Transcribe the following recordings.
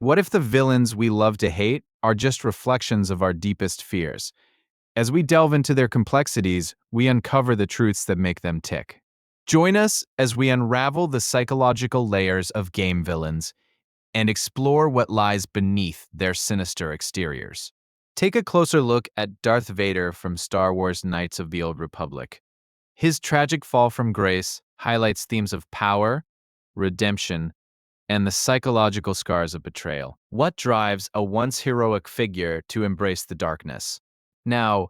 What if the villains we love to hate are just reflections of our deepest fears? As we delve into their complexities, we uncover the truths that make them tick. Join us as we unravel the psychological layers of game villains and explore what lies beneath their sinister exteriors. Take a closer look at Darth Vader from Star Wars Knights of the Old Republic. His tragic fall from grace highlights themes of power, redemption, and the psychological scars of betrayal. What drives a once heroic figure to embrace the darkness? Now,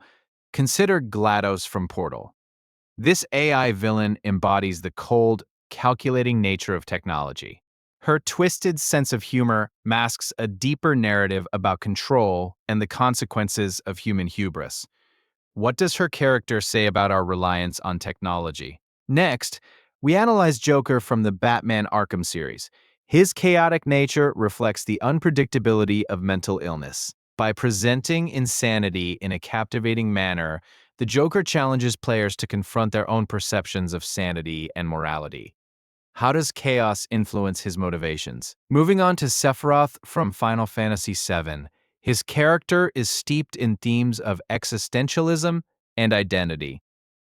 consider GLaDOS from Portal. This AI villain embodies the cold, calculating nature of technology. Her twisted sense of humor masks a deeper narrative about control and the consequences of human hubris. What does her character say about our reliance on technology? Next, we analyze Joker from the Batman Arkham series. His chaotic nature reflects the unpredictability of mental illness. By presenting insanity in a captivating manner, the Joker challenges players to confront their own perceptions of sanity and morality. How does chaos influence his motivations? Moving on to Sephiroth from Final Fantasy VII, his character is steeped in themes of existentialism and identity.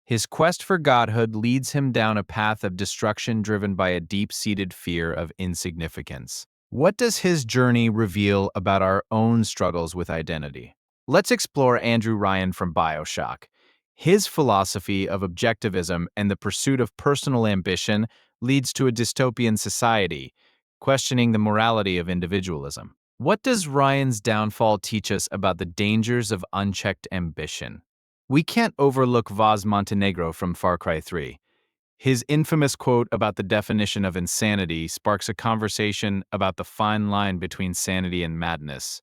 His quest for godhood leads him down a path of destruction driven by a deep-seated fear of insignificance. What does his journey reveal about our own struggles with identity? Let's explore Andrew Ryan from BioShock. His philosophy of objectivism and the pursuit of personal ambition leads to a dystopian society, questioning the morality of individualism. What does Ryan's downfall teach us about the dangers of unchecked ambition? We can't overlook Vaz Montenegro from Far Cry 3. His infamous quote about the definition of insanity sparks a conversation about the fine line between sanity and madness.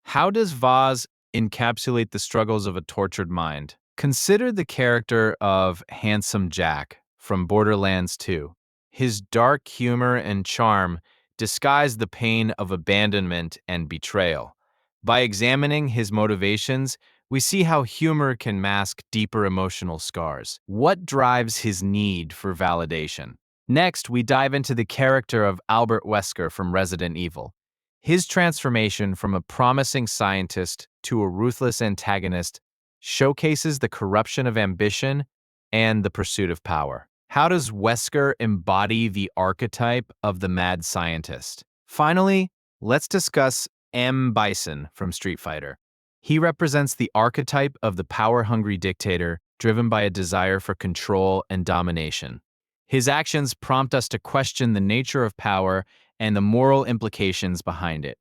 How does Vaz encapsulate the struggles of a tortured mind? Consider the character of Handsome Jack from Borderlands 2. His dark humor and charm disguise the pain of abandonment and betrayal. By examining his motivations, we see how humor can mask deeper emotional scars. What drives his need for validation? Next, we dive into the character of Albert Wesker from Resident Evil. His transformation from a promising scientist to a ruthless antagonist showcases the corruption of ambition and the pursuit of power. How does Wesker embody the archetype of the mad scientist? Finally, let's discuss M. Bison from Street Fighter. He represents the archetype of the power-hungry dictator driven by a desire for control and domination. His actions prompt us to question the nature of power and the moral implications behind it.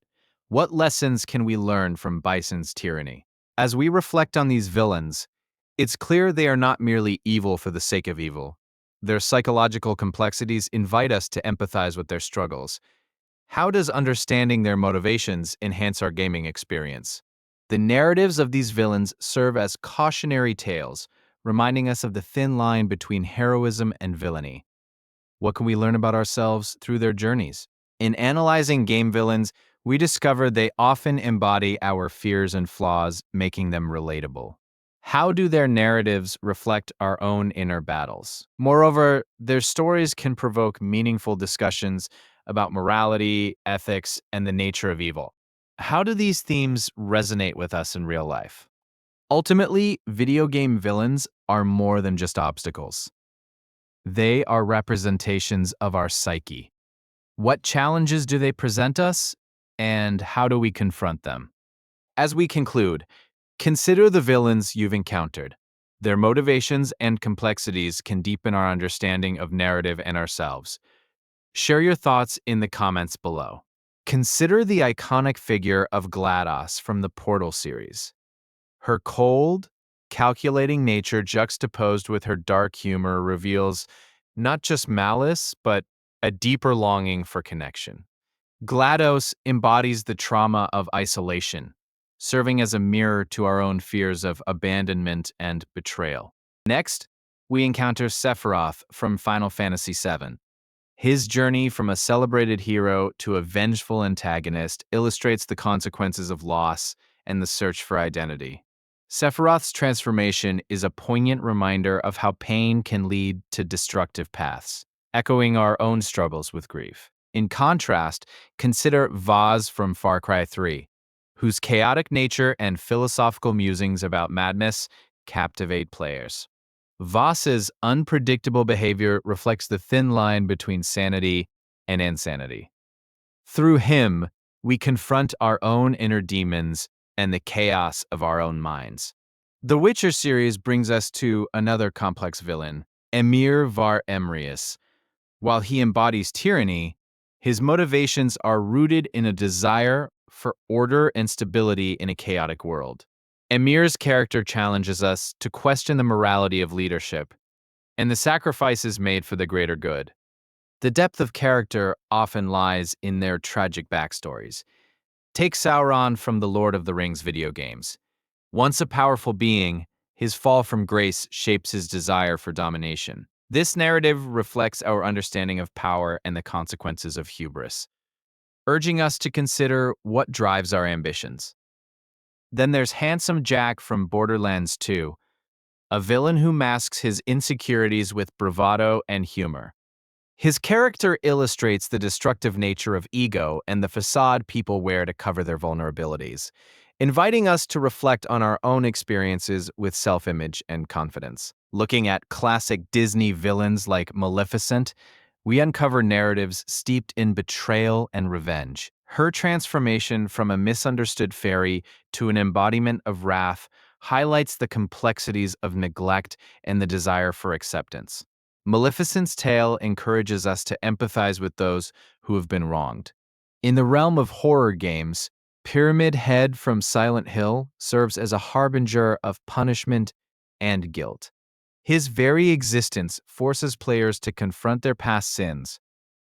What lessons can we learn from Bison's tyranny? As we reflect on these villains, it's clear they are not merely evil for the sake of evil. Their psychological complexities invite us to empathize with their struggles. How does understanding their motivations enhance our gaming experience? The narratives of these villains serve as cautionary tales, reminding us of the thin line between heroism and villainy. What can we learn about ourselves through their journeys? In analyzing game villains, we discover they often embody our fears and flaws, making them relatable. How do their narratives reflect our own inner battles? Moreover, their stories can provoke meaningful discussions about morality, ethics, and the nature of evil. How do these themes resonate with us in real life? Ultimately, video game villains are more than just obstacles. They are representations of our psyche. What challenges do they present us, and how do we confront them? As we conclude, consider the villains you've encountered. Their motivations and complexities can deepen our understanding of narrative and ourselves. Share your thoughts in the comments below. Consider the iconic figure of GLaDOS from the Portal series. Her cold, calculating nature juxtaposed with her dark humor reveals not just malice, but a deeper longing for connection. GLaDOS embodies the trauma of isolation, serving as a mirror to our own fears of abandonment and betrayal. Next, we encounter Sephiroth from Final Fantasy VII. His journey from a celebrated hero to a vengeful antagonist illustrates the consequences of loss and the search for identity. Sephiroth's transformation is a poignant reminder of how pain can lead to destructive paths, echoing our own struggles with grief. In contrast, consider Vaz from Far Cry 3, whose chaotic nature and philosophical musings about madness captivate players. Vaz's unpredictable behavior reflects the thin line between sanity and insanity. Through him, we confront our own inner demons and the chaos of our own minds. The Witcher series brings us to another complex villain, Emir var Emreis. While he embodies tyranny, his motivations are rooted in a desire for order and stability in a chaotic world. Emir's character challenges us to question the morality of leadership and the sacrifices made for the greater good. The depth of character often lies in their tragic backstories. Take Sauron from the Lord of the Rings video games. Once a powerful being, his fall from grace shapes his desire for domination. This narrative reflects our understanding of power and the consequences of hubris, urging us to consider what drives our ambitions. Then there's Handsome Jack from Borderlands 2, a villain who masks his insecurities with bravado and humor. His character illustrates the destructive nature of ego and the facade people wear to cover their vulnerabilities, inviting us to reflect on our own experiences with self-image and confidence. Looking at classic Disney villains like Maleficent, we uncover narratives steeped in betrayal and revenge. Her transformation from a misunderstood fairy to an embodiment of wrath highlights the complexities of neglect and the desire for acceptance. Maleficent's tale encourages us to empathize with those who have been wronged. In the realm of horror games, Pyramid Head from Silent Hill serves as a harbinger of punishment and guilt. His very existence forces players to confront their past sins,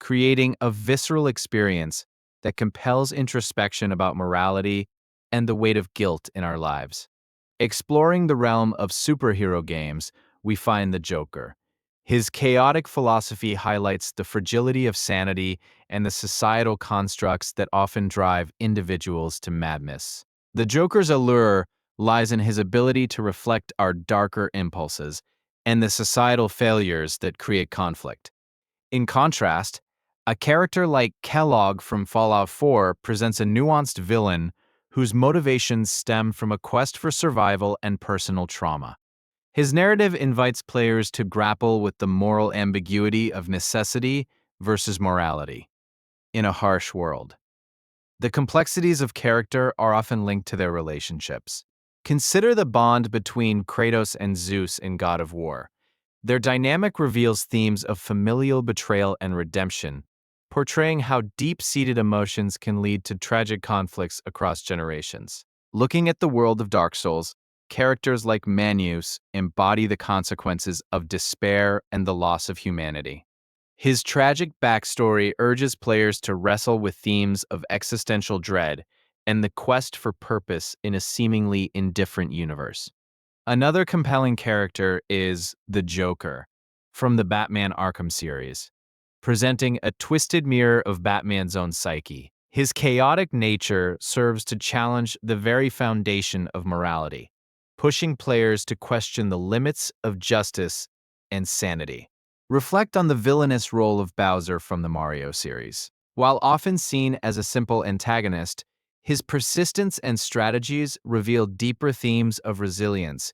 creating a visceral experience that compels introspection about morality and the weight of guilt in our lives. Exploring the realm of superhero games, we find the Joker. His chaotic philosophy highlights the fragility of sanity and the societal constructs that often drive individuals to madness. The Joker's allure lies in his ability to reflect our darker impulses and the societal failures that create conflict. In contrast, a character like Kellogg from Fallout 4 presents a nuanced villain whose motivations stem from a quest for survival and personal trauma. His narrative invites players to grapple with the moral ambiguity of necessity versus morality in a harsh world. The complexities of character are often linked to their relationships. Consider the bond between Kratos and Zeus in God of War. Their dynamic reveals themes of familial betrayal and redemption, portraying how deep-seated emotions can lead to tragic conflicts across generations. Looking at the world of Dark Souls, characters like Manus embody the consequences of despair and the loss of humanity. His tragic backstory urges players to wrestle with themes of existential dread and the quest for purpose in a seemingly indifferent universe. Another compelling character is the Joker from the Batman Arkham series, presenting a twisted mirror of Batman's own psyche. His chaotic nature serves to challenge the very foundation of morality, pushing players to question the limits of justice and sanity. Reflect on the villainous role of Bowser from the Mario series. While often seen as a simple antagonist, his persistence and strategies reveal deeper themes of resilience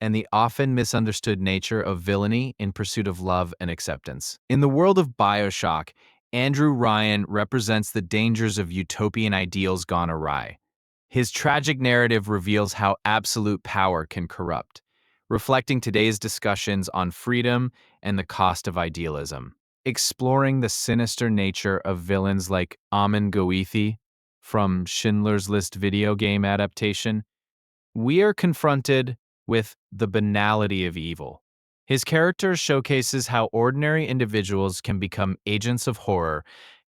and the often misunderstood nature of villainy in pursuit of love and acceptance. In the world of BioShock, Andrew Ryan represents the dangers of utopian ideals gone awry. His tragic narrative reveals how absolute power can corrupt, reflecting today's discussions on freedom and the cost of idealism. Exploring the sinister nature of villains like Amin Goithi from Schindler's List video game adaptation, we are confronted with the banality of evil. His character showcases how ordinary individuals can become agents of horror,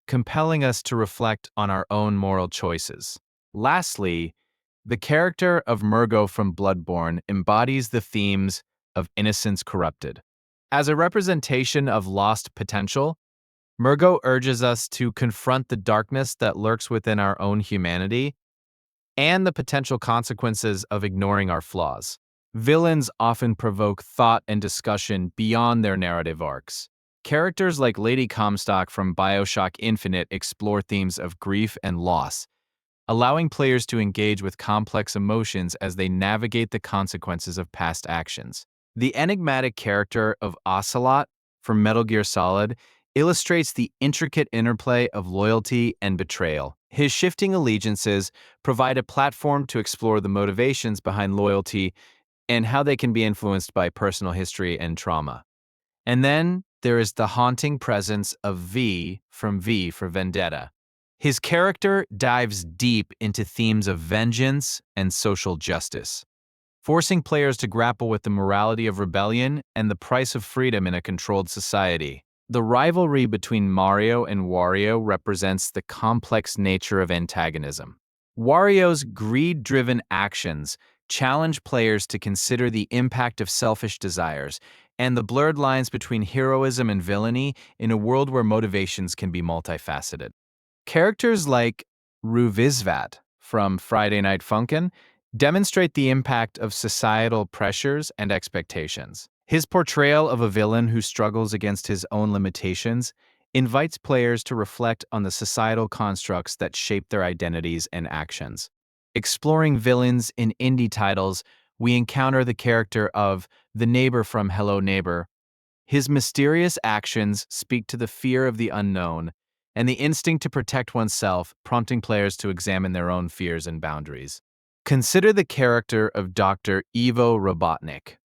compelling us to reflect on our own moral choices. Lastly, the character of Murgo from Bloodborne embodies the themes of innocence corrupted. As a representation of lost potential, Murgo urges us to confront the darkness that lurks within our own humanity and the potential consequences of ignoring our flaws. Villains often provoke thought and discussion beyond their narrative arcs, Characters like Lady Comstock from BioShock Infinite explore themes of grief and loss, allowing players to engage with complex emotions as they navigate the consequences of past actions. The enigmatic character of Ocelot from Metal Gear Solid illustrates the intricate interplay of loyalty and betrayal. His shifting allegiances provide a platform to explore the motivations behind loyalty and how they can be influenced by personal history and trauma. And then there is the haunting presence of V from V for Vendetta. His character dives deep into themes of vengeance and social justice, forcing players to grapple with the morality of rebellion and the price of freedom in a controlled society. The rivalry between Mario and Wario represents the complex nature of antagonism. Wario's greed-driven actions challenge players to consider the impact of selfish desires and the blurred lines between heroism and villainy in a world where motivations can be multifaceted. Characters like Ruvizvat from Friday Night Funkin' demonstrate the impact of societal pressures and expectations. His portrayal of a villain who struggles against his own limitations invites players to reflect on the societal constructs that shape their identities and actions. Exploring villains in indie titles, we encounter the character of the neighbor from Hello Neighbor. His mysterious actions speak to the fear of the unknown and the instinct to protect oneself, prompting players to examine their own fears and boundaries. Consider the character of Dr. Ivo Robotnik,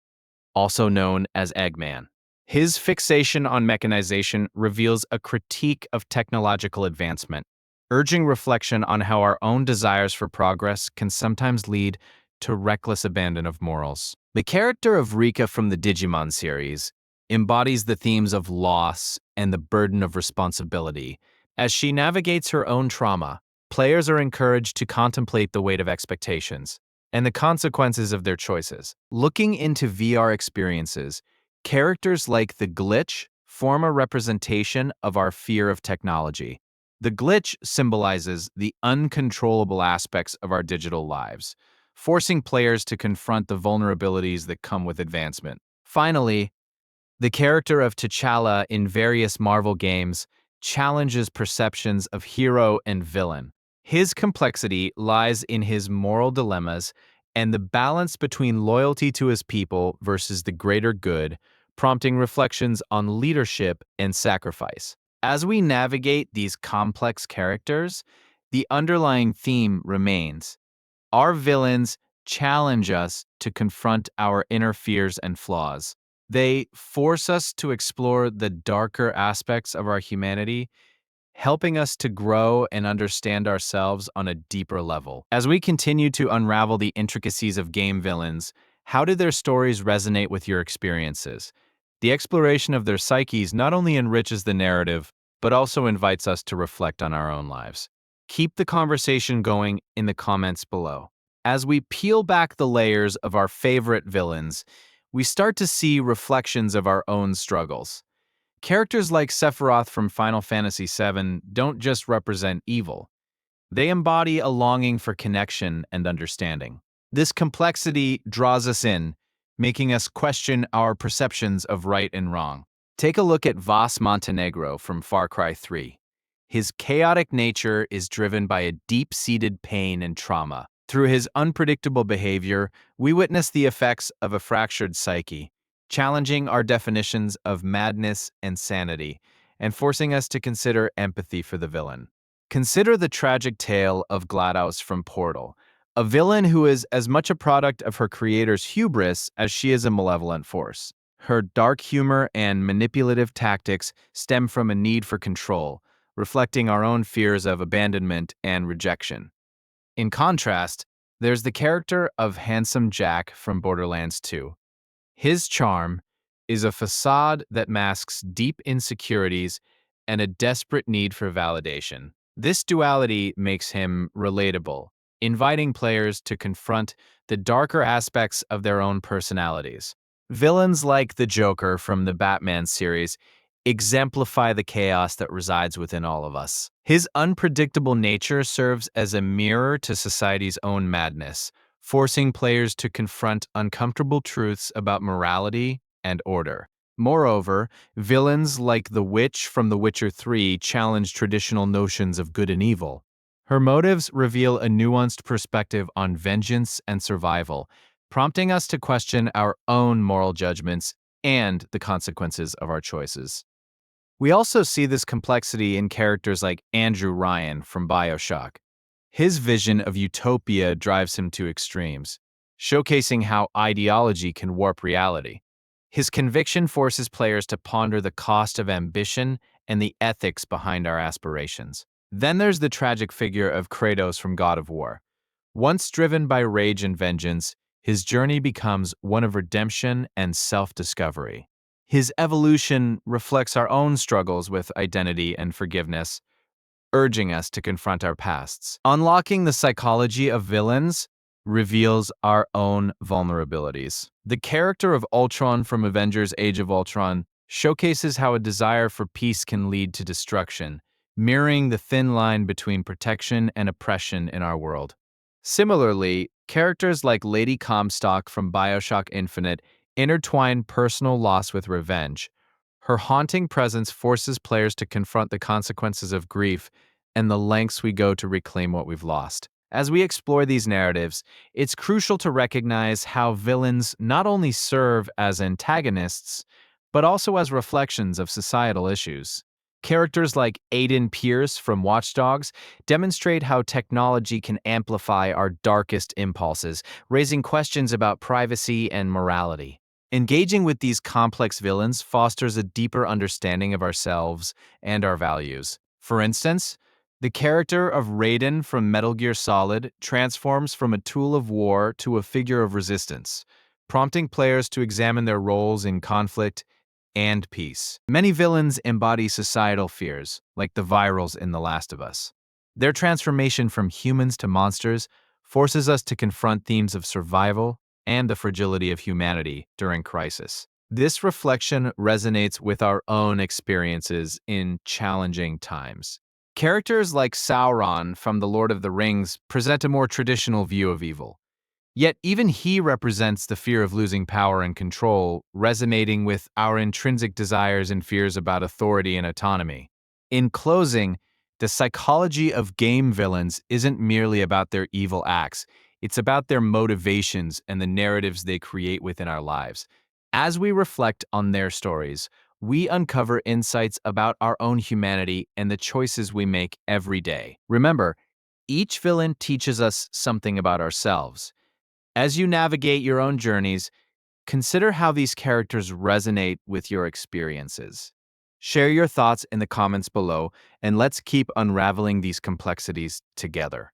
also known as Eggman. His fixation on mechanization reveals a critique of technological advancement, urging reflection on how our own desires for progress can sometimes lead to reckless abandon of morals. The character of Rika from the Digimon series embodies the themes of loss and the burden of responsibility. As she navigates her own trauma, players are encouraged to contemplate the weight of expectations and the consequences of their choices. Looking into VR experiences, characters like the Glitch form a representation of our fear of technology. The glitch symbolizes the uncontrollable aspects of our digital lives, forcing players to confront the vulnerabilities that come with advancement. Finally, the character of T'Challa in various Marvel games challenges perceptions of hero and villain. His complexity lies in his moral dilemmas and the balance between loyalty to his people versus the greater good, prompting reflections on leadership and sacrifice. As we navigate these complex characters, the underlying theme remains. Our villains challenge us to confront our inner fears and flaws. They force us to explore the darker aspects of our humanity, helping us to grow and understand ourselves on a deeper level. As we continue to unravel the intricacies of game villains, how do their stories resonate with your experiences? The exploration of their psyches not only enriches the narrative, but also invites us to reflect on our own lives. Keep the conversation going in the comments below. As we peel back the layers of our favorite villains, we start to see reflections of our own struggles. Characters like Sephiroth from Final Fantasy VII don't just represent evil. They embody a longing for connection and understanding. This complexity draws us in, making us question our perceptions of right and wrong. Take a look at Vas Montenegro from Far Cry 3. His chaotic nature is driven by a deep-seated pain and trauma. Through his unpredictable behavior, we witness the effects of a fractured psyche, challenging our definitions of madness and sanity, and forcing us to consider empathy for the villain. Consider the tragic tale of GLaDOS from Portal, a villain who is as much a product of her creator's hubris as she is a malevolent force. Her dark humor and manipulative tactics stem from a need for control, reflecting our own fears of abandonment and rejection. In contrast, there's the character of Handsome Jack from Borderlands 2. His charm is a facade that masks deep insecurities and a desperate need for validation. This duality makes him relatable, inviting players to confront the darker aspects of their own personalities. Villains like the Joker from the Batman series exemplify the chaos that resides within all of us. His unpredictable nature serves as a mirror to society's own madness, forcing players to confront uncomfortable truths about morality and order. Moreover, villains like the witch from The Witcher 3 challenge traditional notions of good and evil. Her motives reveal a nuanced perspective on vengeance and survival, prompting us to question our own moral judgments and the consequences of our choices. We also see this complexity in characters like Andrew Ryan from BioShock. His vision of utopia drives him to extremes, showcasing how ideology can warp reality. His conviction forces players to ponder the cost of ambition and the ethics behind our aspirations. Then there's the tragic figure of Kratos from God of War. Once driven by rage and vengeance, his journey becomes one of redemption and self-discovery. His evolution reflects our own struggles with identity and forgiveness, urging us to confront our pasts. Unlocking the psychology of villains reveals our own vulnerabilities. The character of Ultron from Avengers Age of Ultron showcases how a desire for peace can lead to destruction, mirroring the thin line between protection and oppression in our world. Similarly, characters like Lady Comstock from BioShock Infinite intertwine personal loss with revenge. Her haunting presence forces players to confront the consequences of grief and the lengths we go to reclaim what we've lost. As we explore these narratives, it's crucial to recognize how villains not only serve as antagonists, but also as reflections of societal issues. Characters like Aiden Pierce from Watch Dogs demonstrate how technology can amplify our darkest impulses, raising questions about privacy and morality. Engaging with these complex villains fosters a deeper understanding of ourselves and our values. For instance, the character of Raiden from Metal Gear Solid transforms from a tool of war to a figure of resistance, prompting players to examine their roles in conflict and peace. Many villains embody societal fears, like the virals in The Last of Us. Their transformation from humans to monsters forces us to confront themes of survival and the fragility of humanity during crisis. This reflection resonates with our own experiences in challenging times. Characters like Sauron from The Lord of the Rings present a more traditional view of evil. Yet even he represents the fear of losing power and control, resonating with our intrinsic desires and fears about authority and autonomy. In closing, the psychology of game villains isn't merely about their evil acts, it's about their motivations and the narratives they create within our lives. As we reflect on their stories, we uncover insights about our own humanity and the choices we make every day. Remember, each villain teaches us something about ourselves. As you navigate your own journeys, consider how these characters resonate with your experiences. Share your thoughts in the comments below, and let's keep unraveling these complexities together.